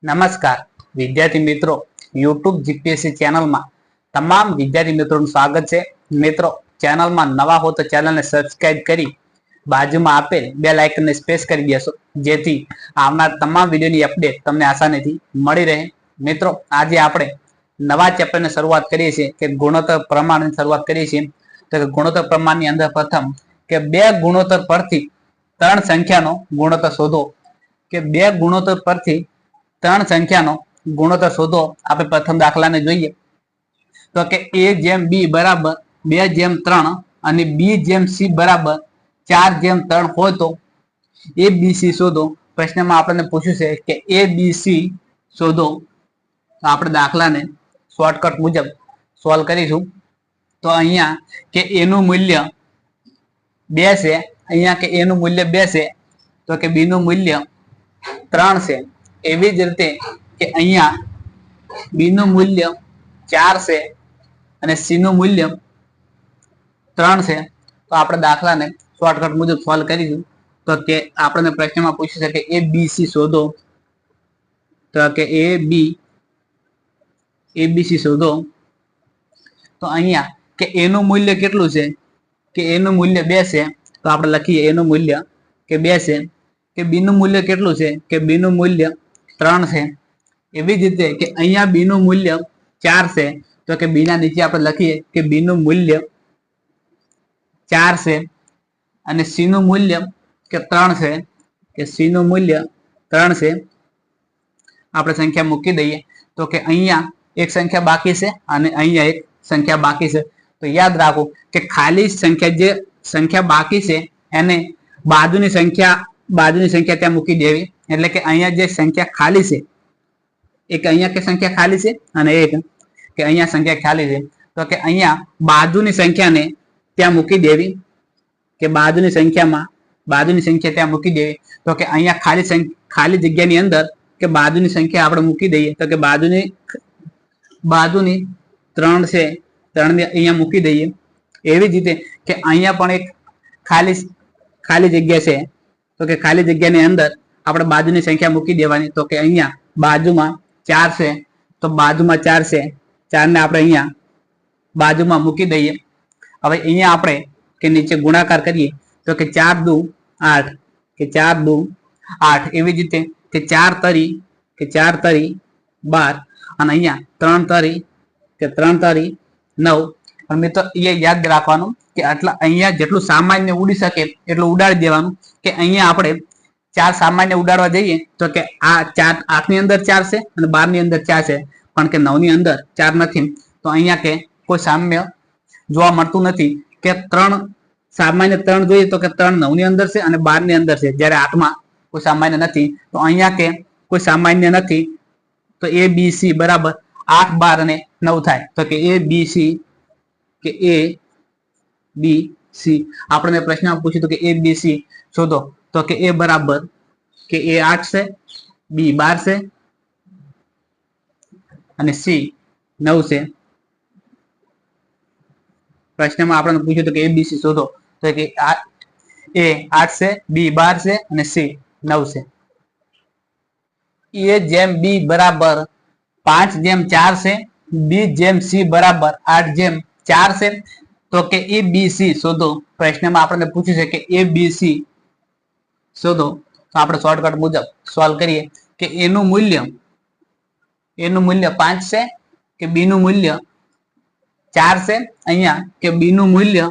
નમસ્કાર વિદ્યાર્થી મિત્રો, યુટ્યુબ જીપીએસસી ચેનલમાં તમામ વિદ્યાર્થી મિત્રોનું સ્વાગત છે। મિત્રો, ચેનલમાં નવા હો તો ચેનલને સબસ્ક્રાઇબ કરી બાજુમાં આપેલ બેલ આઇકનને પ્રેસ કરી દેશો, જેથી આવનાર તમામ વિડીયોની અપડેટ તમને આસાનીથી મળી રહે। મિત્રો, આજે આપણે નવા ચેપ્ટરની શરૂઆત કરીએ છીએ કે ગુણોત્તર પ્રમાણની શરૂઆત કરીએ છીએ। તો ગુણોત્તર પ્રમાણની અંદર પ્રથમ કે બે ગુણોત્તર પરથી ત્રણ સંખ્યાનો ગુણોત્તર શોધો। કે બે ગુણોત્તર પરથી ત્રણ સંખ્યાનો ગુણોત્તર શોધો। આપણે પ્રથમ દાખલાને જોઈએ તો કે a/b બરાબર 2/3 અને b/c બરાબર 4/3 હોય તો abc શોધો। પ્રશ્નમાં આપણને પૂછ્યું છે કે abc શોધો। તો આપણે દાખલાને શોર્ટકટ મુજબ સોલ્વ કરીશું। તો અહીંયા કે a નું મૂલ્ય 2 છે, અહીંયા કે a નું મૂલ્ય 2 છે, તો કે b નું મૂલ્ય 3 છે। એવી જ રીતે કે અહીંયા b નું મૂલ્ય 4 છે અને c નું મૂલ્ય 3 છે। તો આપણે દાખલાને શોર્ટકટ મુજબ સોલ્વ કરીશું। તો કે આપણને પ્રશ્નમાં પૂછ્યું છે કે abc શોધો। તો કે abc શોધો। તો અહીંયા કે a નું મૂલ્ય કેટલું છે કે a નું મૂલ્ય 2 છે। તો આપણે લખીએ a નું મૂલ્ય કે 2 છે। કે b નું મૂલ્ય કેટલું છે કે b નું મૂલ્ય 3 છે। એવી જ રીતે કે અહીંયા b નું મૂલ્ય 4 છે। તો કે b ના નીચે આપણે લખીએ કે b નું મૂલ્ય 4 છે અને c નું મૂલ્ય કે 3 છે। કે c નું મૂલ્ય 3 છે। આપણે સંખ્યા મૂકી દઈએ તો કે અહીંયા એક સંખ્યા બાકી છે અને અહીંયા એક સંખ્યા બાકી છે। તો યાદ રાખો કે ખાલી સંખ્યા જે સંખ્યા બાકી છે એને બાજુની સંખ્યા ત્યાં મૂકી દેવી। એટલે કે અહીંયા જે સંખ્યા ખાલી છે, એક અહીંયા કે સંખ્યા ખાલી છે અને એક કે અહીંયા સંખ્યા ખાલી છે। તો કે અહીંયા બાજુની સંખ્યાને ત્યાં મૂકી દેવી। કે બાજુની સંખ્યા ત્યાં મૂકી દેવી। તો કે અહીંયા ખાલી જગ્યાની અંદર કે બાજુની સંખ્યા આપણે મૂકી દઈએ। તો કે બાજુની 3 છે, 3 ને અહીંયા મૂકી દઈએ। એવી જ રીતે કે અહીંયા પણ એક ખાલી જગ્યા છે। તો કે ખાલી જગ્યાની અંદર આપણે બાજુની સંખ્યા મૂકી દેવાની। તો કે અહીંયા બાજુમાં 4 છે, તો બાજુમાં 4 છે, 4 ને આપણે અહીંયા બાજુમાં મૂકી દઈએ। હવે અહીંયા આપણે કે નીચે ગુણાકાર કરીએ તો કે 4 દુ 8 કે 4 દુ 8। એવી જ રીતે કે 4 તરી 12 અને અહીંયા 3 તરી કે 3 તરી 9। પણ મિત્રો એ યાદ રાખવાનું કે આટલા અહીંયા જેટલું સામાન્ય ઉડી શકે એટલું ઉડાડી દેવાનું। કે અહીંયા આપણે 4 સામાન્ય ઉડાડવા જઈએ તો કે આ 4 8 ની અંદર 4 છે અને 12 ની અંદર 4 છે, પણ કે 9 ની અંદર 4 નથી। તો અહીંયા કે કોઈ સામ્ય જોવા મળતું નથી। કે 3 સામાન્ય 3 જોઈએ તો કે 3 9 ની અંદર છે અને 12 ની અંદર છે, જ્યારે 8 માં કોઈ સામાન્ય નથી। તો અહીંયા કે કોઈ સામાન્ય નથી। તો abc બરાબર 8 12 અને 9 થાય। તો કે abc કે abc આપણે પ્રશ્નમાં પૂછ્યું તો કે abc શોધો। તો કે a બરાબર કે a 8 છે, b 12 છે અને c 9 છે। પ્રશ્નમાં આપણને પૂછ્યું તો કે abc શોધો। તો કે a 8 છે, b 12 છે અને c 9 છે। a/b બરાબર 5/4 છે, b/c બરાબર 8/4 છે। તો કે abc શોધો। પ્રશ્નમાં આપણને પૂછ્યું છે કે abc શોધો। તો આપણે શોર્ટકટ મુજબ સોલ્વ કરીએ કે a નું મૂલ્ય 5 છે, કે b નું મૂલ્ય 4 છે, અહીંયા કે b નું મૂલ્ય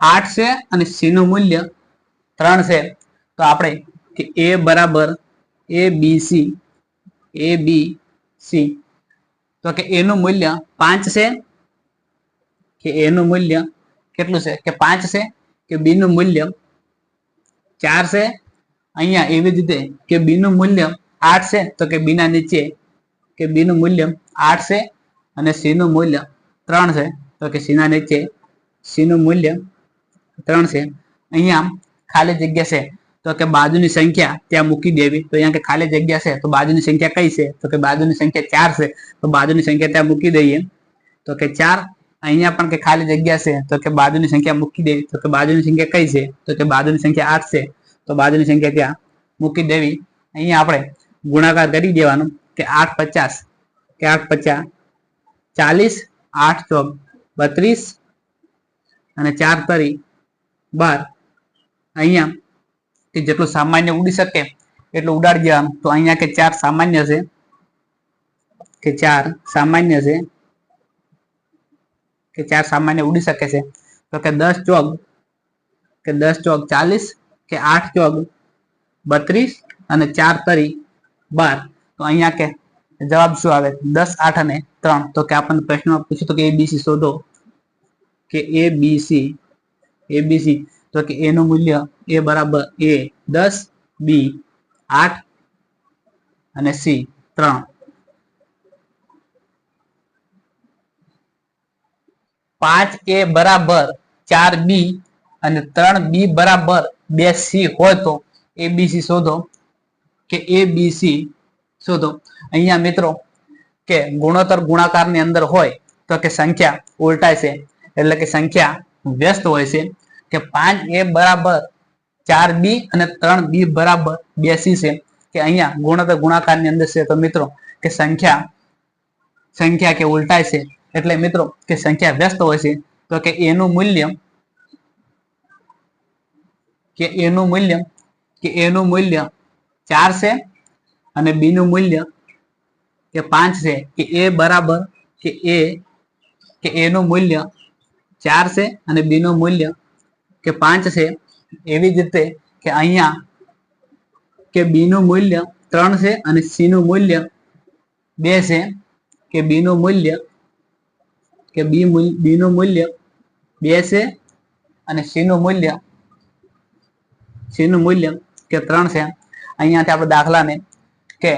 8 છે અને c નું મૂલ્ય 3 છે। તો આપણે કે a બરાબર abc તો કે a નું મૂલ્ય 5 છે, કે a નું મૂલ્ય કેટલું છે કે 5 છે, કે b નું મૂલ્ય 4 છે, અહીંયા એવી જ રીતે કે b નું મૂલ્ય 8 છે, તો કે b ના નીચે કે b નું મૂલ્ય 8 છે અને c નું મૂલ્ય 3 છે। તો કે c ના નીચે c નું મૂલ્ય 3 છે। અહીંયા ખાલી જગ્યા છે તો કે બાજુની સંખ્યા ત્યાં મૂકી દેવી। તો અહીંયા કે ખાલી જગ્યા છે તો બાજુની સંખ્યા કઈ છે તો કે બાજુની સંખ્યા 4 છે, તો બાજુની સંખ્યા ત્યાં મૂકી દઈએ। તો કે 4 અહીંયા પણ કે ખાલી જગ્યા છે તો કે બાજુની સંખ્યા મૂકી દેવી। તો કે બાજુની સંખ્યા કઈ છે તો કે બાજુની સંખ્યા 8 છે, તો બાજુની સંખ્યા ત્યાં મૂકી દેવી। અહીંયા આપણે ગુણાકાર કરી દેવાનો કે 8 50 કે 8 50 40, 8 ચોક 32 અને 4 તરી 12. અહીંયા કે જેટલું સામાન્ય ઉડી શકે એટલું ઉડાડી દેવાનું. તો અહીંયા કે 4 સામાન્ય છે, કે 4 સામાન્ય છે, કે 4 સામાન્ય ઉડી શકે છે. તો કે 10 ચોક કે 10 ચોક 40 કે 8 ચોક 32 અને 4 તરી 12. તો અહીંયા કે જવાબ શું આવે? 10, 8 અને 3. તો કે આપણને પ્રશ્નમાં પૂછ્યું તો કે એબીસી શોધો, કે એબીસી તો કે એ નું મૂલ્ય એ બરાબર એ 10, બી 8 અને સી 3. 5A બરાબર 4B અને 3B બરાબર 2C હોય તો એબીસી શોધો, કે એબીસી શોધો. અહીંયા મિત્રો કે ગુણોત્તર ગુણાકાર ની અંદર હોય તો કે સંખ્યા ઉલટાય છે, એટલે કે સંખ્યા વ્યસ્ત હોય છે. કે 5A બરાબર 4B અને 3B બરાબર 2C છે. કે અહીંયા ગુણોત્તર ગુણાકાર ની અંદર છે તો મિત્રો કે સંખ્યા કે ઉલટાય છે, એટલે મિત્રો કે સંખ્યા વ્યસ્ત હોય છે. તો કે એનું મૂલ્ય કે એનું મૂલ્ય 4 છે અને બી નું મૂલ્ય કે 5 છે. કે એ બરાબર કે એનું મૂલ્ય 4 છે અને બી નું મૂલ્ય કે 5 છે. એવી જ રીતે કે અહીંયા કે બી નું મૂલ્ય 3 છે અને સી નું મૂલ્ય 2 છે. કે બી નું મૂલ્ય કે બી નું મૂલ્ય 2 છે અને સી નું મૂલ્ય કે 3 છે. અહીંયાથી આપણે દાખલાને કે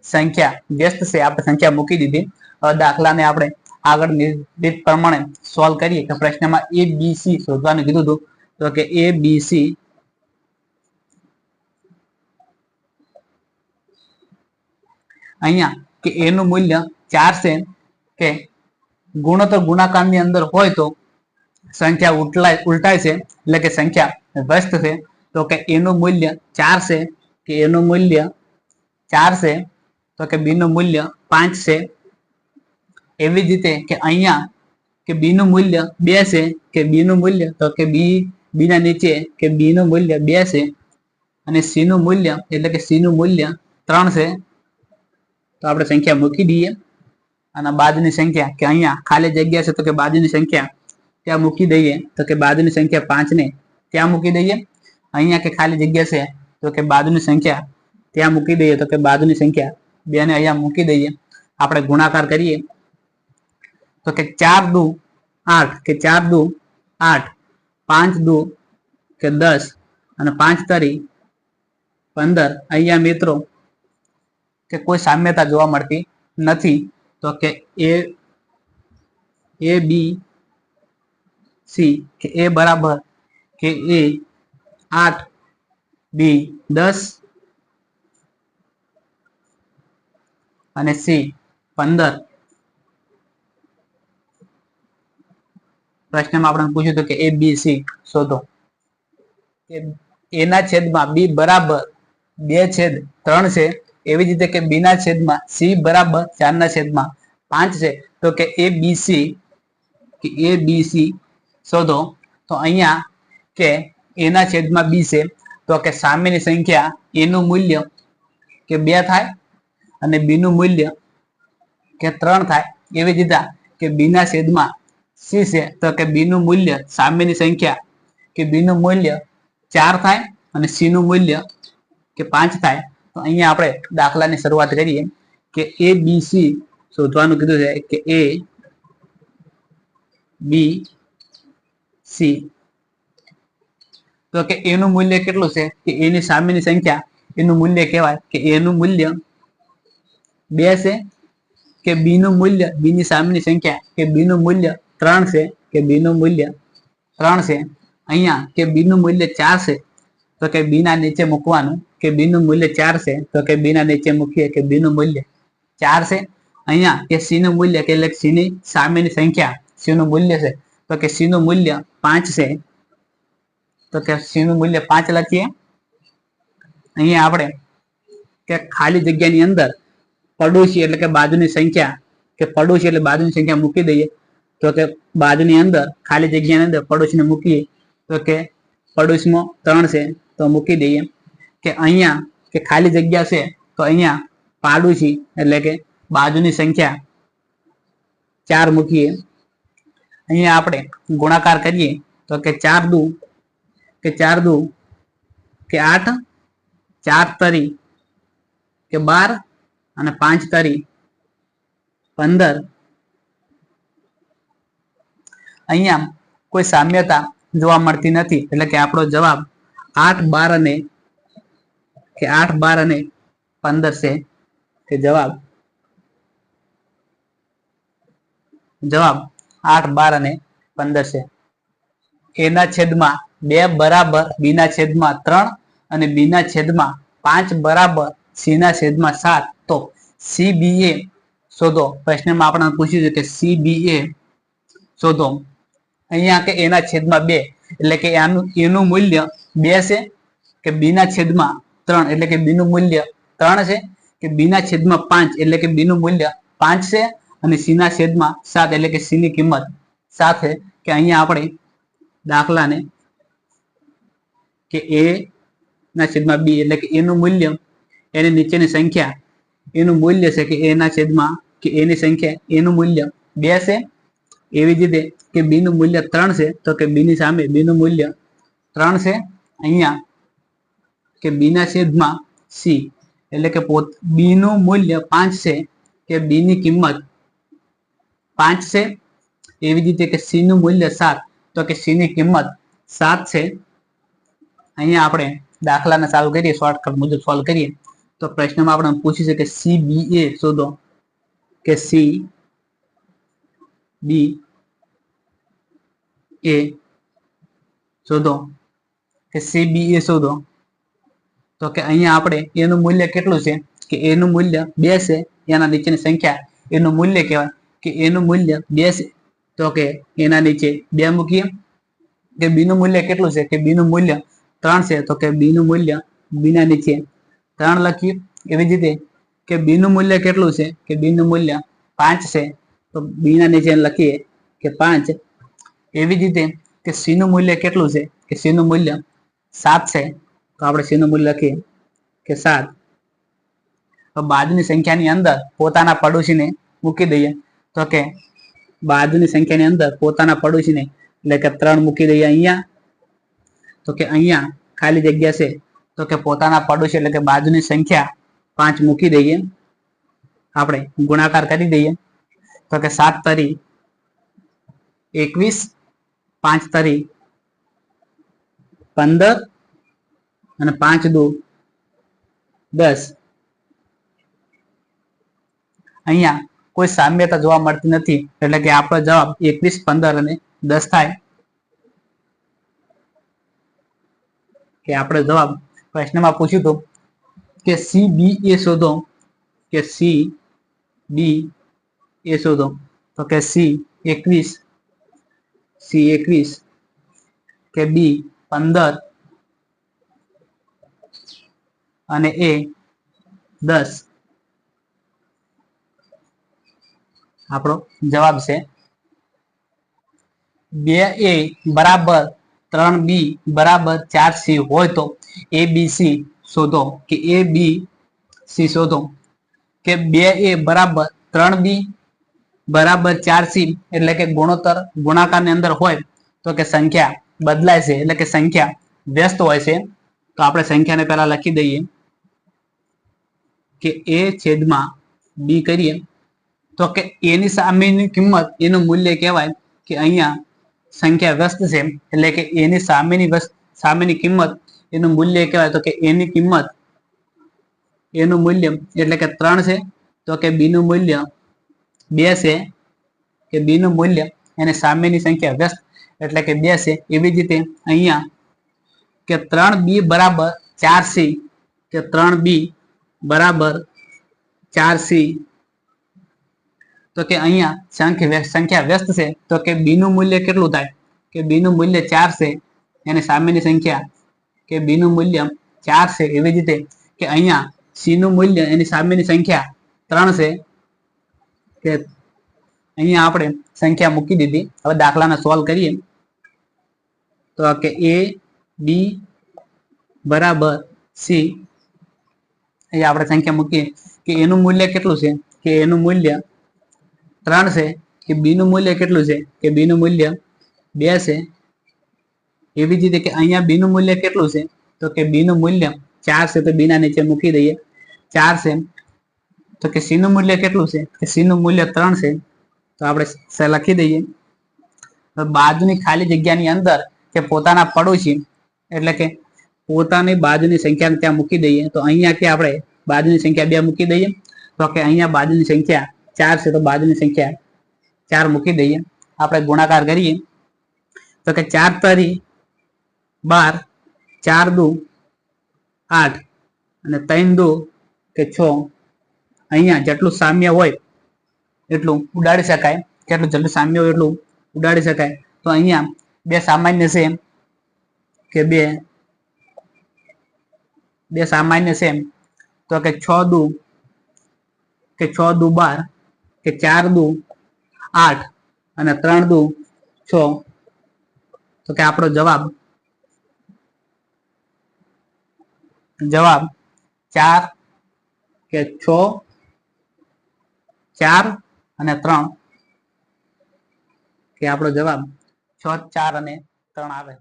સંખ્યા વ્યસ્ત છે, આપણે સંખ્યા મૂકી દીધી. હવે દાખલાને આપણે આગળ નિર્દેશ પ્રમાણે સોલ્વ કરીએ. કે પ્રશ્નમાં એ બી સી શોધવાનું કીધું હતું. તો કે એ બી સી અહીંયા કે એનું મૂલ્ય 4 છે. કે ગુણોત્તર ગુણાકાર ની અંદર હોય તો સંખ્યા ઉલટાય છે, એટલે કે સંખ્યા વ્યસ્ત છે. તો કે એનું મૂલ્ય 4 છે. કે એનું મૂલ્ય 4 છે. તો કે બી નું મૂલ્ય 5 છે. એવી જ રીતે કે અહીંયા કે બી નું મૂલ્ય 2 છે. કે બી નું મૂલ્ય તો કે બી ના નીચે કે બી નું મૂલ્ય 2 છે અને સી નું મૂલ્ય એટલે કે સી નું મૂલ્ય 3 છે. તો આપણે સંખ્યા મૂકી દઈએ અને બાદની સંખ્યા કે અહીંયા ખાલી જગ્યા છે તો કે બાદની સંખ્યા ત્યાં મૂકી દઈએ. તો કે બાદની સંખ્યા 5 ને ત્યાં મૂકી દઈએ. અહીંયા કે ખાલી જગ્યા છે તો કે બાદની સંખ્યા ત્યાં મૂકી દઈએ. તો કે બાદની સંખ્યા 2 ને અહીંયા મૂકી દઈએ. આપણે ગુણાકાર કરીએ તો કે 4 દુ 8 કે 4 દુ 8, 5 દુ કે 10 અને 5 તરી 15. અહીંયા મિત્રો કે કોઈ સામ્યતા જોવા મળતી નથી. તો કે એ બી સી કે એ બરાબર કે એ 8, બી 10 અને સી 15. પ્રશ્નમાં આપણે પૂછ્યું હતું કે એ બી સી શોધો. કે એ ના છેદમાં બી બરાબર 2/3 છે. એવી જ રીતે કે બી ના છેદમાં સી બરાબર 4/5 છે. તો કે એ બી સી શોધો. તો અહીંયા કે એ ના છેદમાં બી છે તો કે સામેની સંખ્યા એ નું મૂલ્ય કે 2 થાય અને બી નું મૂલ્ય કે 3 થાય. એવી જ રીતે કે બી ના છેદમાં સી છે તો કે બી નું મૂલ્ય સામેની સંખ્યા કે બી નું મૂલ્ય 4 થાય અને સી નું મૂલ્ય કે 5 થાય. તો અહીંયા આપણે દાખલાની શરૂઆત કરીએ. કે એ બી સી શોધવાનું કીધું છે. કે એ બી સી તો કે એનું મૂલ્ય કેટલું છે? કે એની સામેની સંખ્યા એનું મૂલ્ય કહેવાય. કે એનું મૂલ્ય 2 છે. કે બી નું મૂલ્ય બી ની સામેની સંખ્યા કે બી નું મૂલ્ય 3 છે. કે બી નું મૂલ્ય 3 છે. અહીંયા કે બી નું મૂલ્ય 4 છે તો કે બી ના નીચે મૂકવાનું. કે બી નું મૂલ્ય 4 છે તો કે બી ના નીચે મૂકીએ. કે બી નું મૂલ્ય 4 છે. અહીંયા કે સી નું મૂલ્ય કે એટલે સી ની સામેની સંખ્યા સી નું મૂલ્ય છે તો કે સી નું મૂલ્ય 5 છે. તો કે સી નું મૂલ્ય 5 લખીએ. અહીંયા આપણે કે ખાલી જગ્યાની અંદર પડોશી એટલે કે બાજુની સંખ્યા કે પડોશી એટલે બાજુની સંખ્યા મૂકી દઈએ તો કે બાજુની અંદર ખાલી જગ્યાની અંદર પડોશીને મૂકીએ તો કે પડોશમાં 3 છે તો મૂકી દઈએ કે અહીંયા કે ખાલી જગ્યા છે તો અહીંયા પાડોશી એટલે કે બાજુની સંખ્યા 4 મૂકીએ અહીંયા આપણે ગુણાકાર કરીએ તો કે 4 દુ કે 8 4 તરી કે 12 અને 5 તરી 15 અહીંયા કોઈ સામ્યતા જોવા મળતી નથી એટલે કે આપણો જવાબ 8 12 અને 15 છે કે જવાબ 8 12 અને 15 છે એના છેદમાં 2 બરાબર બી ના છેદમાં 3 અને બી ના છેદમાં 5 બરાબર સી ના છેદમાં 7 તો CBA શોધો પ્રશ્નમાં આપણને પૂછ્યું છે કે CBA શોધો અહીંયા કે એના છેદમાં 2 એટલે કે એનું મૂલ્ય 2 છે કે બી ના છેદમાં 3 એટલે કે બી નું મૂલ્ય 3 છે કે બી ના છેદમાં 5 એટલે કે બી નું મૂલ્ય 5 છે અને સી ના છેદમાં 7 એટલે કે સી ની કિંમત 7 છે કે અહીંયા આપણે દાખલાને કે a ના છેદમાં b એટલે કે a નું મૂલ્ય એની નીચેની સંખ્યા એનું મૂલ્ય છે કે a ના છેદમાં કે a ની સંખ્યા a નું મૂલ્ય 2 છે એવી જ રીતે કે b નું મૂલ્ય 3 છે તો કે b ની સામે b નું મૂલ્ય 3 છે અહીંયા કે b ના છેદમાં c એટલે કે b નું મૂલ્ય 5 છે કે b ની કિંમત 5 છે એવી જ રીતે કે c નું મૂલ્ય 7 તો કે c ની કિંમત 7 છે અહીંયા આપણે દાખલાને ચાલુ કરીએ શોર્ટકટ મુજબ સોલ્વ કરીએ તો પ્રશ્નમાં આપણે પૂછ્યું છે કે CBA શોધો કે CBA શોધો કે CBA શોધો તો કે અહીંયા આપણે એનું મૂલ્ય કેટલું છે કે એનું મૂલ્ય 2 છે એના નીચેની સંખ્યા એનું મૂલ્ય કહેવાય કે એનું મૂલ્ય 2 છે તો કે એના નીચે 2 મૂકીએ કે બી નું મૂલ્ય કેટલું છે કે બી નું મૂલ્ય 3 છે તો કે બી નું મૂલ્ય બી ના નીચે 3 લખીએ એવી જ રીતે કે બી નું મૂલ્ય કેટલું છે કે બી નું મૂલ્ય 5 છે તો બી ના નીચે લખીએ કે 5 એવી જ રીતે કે સી નું મૂલ્ય કેટલું છે કે સી નું મૂલ્ય 7 છે તો આપણે સી નું મૂલ્ય લખીએ કે 7 તો બાજુની સંખ્યાની અંદર પોતાના પડોશીને મૂકી દઈએ તો કે બાજુની સંખ્યાની અંદર પોતાના પડોશીને એટલે કે 3 મૂકી દઈએ અહીંયા તો કે અહીંયા ખાલી જગ્યા છે તો કે પોતાના પડોશી એટલે કે બાજુની સંખ્યા 5 મૂકી દઈએ આપણે ગુણાકાર કરી દઈએ તો કે 7 તરી 21 5 તરી 15 અને 5 દુ 10 અહીંયા કોઈ સામ્યતા જોવા મળતી નથી એટલે કે આપણો જવાબ 21 15 અને 10 થાય કે આપણે જવાબ પ્રશ્નમાં પૂછ્યું હતું કે CBA શોધો કે CBA શોધો તો કે C21 કે B 15 અને A 10 આપણો જવાબ છે 2A બરાબર 3B બરાબર 4C હોય તો ABC શોધો કે ABC શોધો કે 2A બરાબર 3B બરાબર 4C એટલે કે ગુણાકારની અંદર હોય તો કે સંખ્યા બદલાય છે એટલે કે સંખ્યા વ્યસ્ત હોય છે તો આપણે સંખ્યાને પહેલા લખી દઈએ કે A છેદમાં B કરીએ તો કે A ની સામેની કિંમત એનું મૂલ્ય કહેવાય કે અહીંયા સંખ્યા વ્યસ્ત છે એટલે કે A ની સામેની કિંમત એનું મૂલ્ય કહેવાય તો કે A ની કિંમત એનું મૂલ્ય એટલે કે 3 છે તો કે B નું મૂલ્ય 2 છે કે B નું મૂલ્ય એની સામેની સંખ્યા વ્યસ્ત એટલે કે 2 છે એવી જ રીતે અહીંયા કે 3B બરાબર 4C કે 3B બરાબર 4C તો કે અહીંયા સંખ્યા વ્યસ્ત છે તો કે B નું મૂલ્ય કેટલું થાય કે B નું મૂલ્ય 4 છે એની સામેની સંખ્યા કે B નું મૂલ્ય 4 છે એવી જ રીતે કે અહીંયા સી નું મૂલ્ય એની સામેની સંખ્યા 3 છે કે અહીંયા આપણે સંખ્યા મૂકી દીધી. હવે દાખલાને સોલ્વ કરીએ તો કે a b બરાબર c. અહીંયા આપણે સંખ્યા મૂકીએ કે એનું મૂલ્ય કેટલું છે કે એનું મૂલ્ય 3 છે. કે બી નું મૂલ્ય કેટલું છે કે બી નું મૂલ્ય 2 છે. એવી જ રીતે કે અહીંયા બી નું મૂલ્ય કેટલું છે તો કે બી નું મૂલ્ય 4 છે. તો બી ના નીચે મૂકી દઈએ 4 છે. તો કે સી નું મૂલ્ય કેટલું છે કે સી નું મૂલ્ય 3 છે. તો આપણે લખી દઈએ. બાજુની ખાલી જગ્યાની અંદર કે પોતાના પડોશી એટલે કે પોતાની બાજુની સંખ્યાને ત્યાં મૂકી દઈએ. તો અહીંયા કે આપણે બાજુની સંખ્યા 2 મૂકી દઈએ. તો કે અહીંયા બાજુની સંખ્યા 4 છે. તો બાજુની સંખ્યા 4 મૂકી દઈએ. આપણે ગુણાકાર કરીએ તો કે 4 તરી 12, 4 દુ 8 અને 3 દુ કે 6. અહીંયા જેટલું સામ્ય હોય એટલું ઉડાડી શકાય. કેટલું જેટલું સામ્ય હોય એટલું ઉડાડી શકાય. તો અહીંયા 2 સામાન્ય છે કે 2 સામાન્ય છે. તો કે 6 દુ 12 કે 4 દુ 8 અને 3 દુ 6. તો કે આપણો જવાબ 4 કે 6 4 અને 3 કે આપણો જવાબ 6, 4 અને 3 આવે.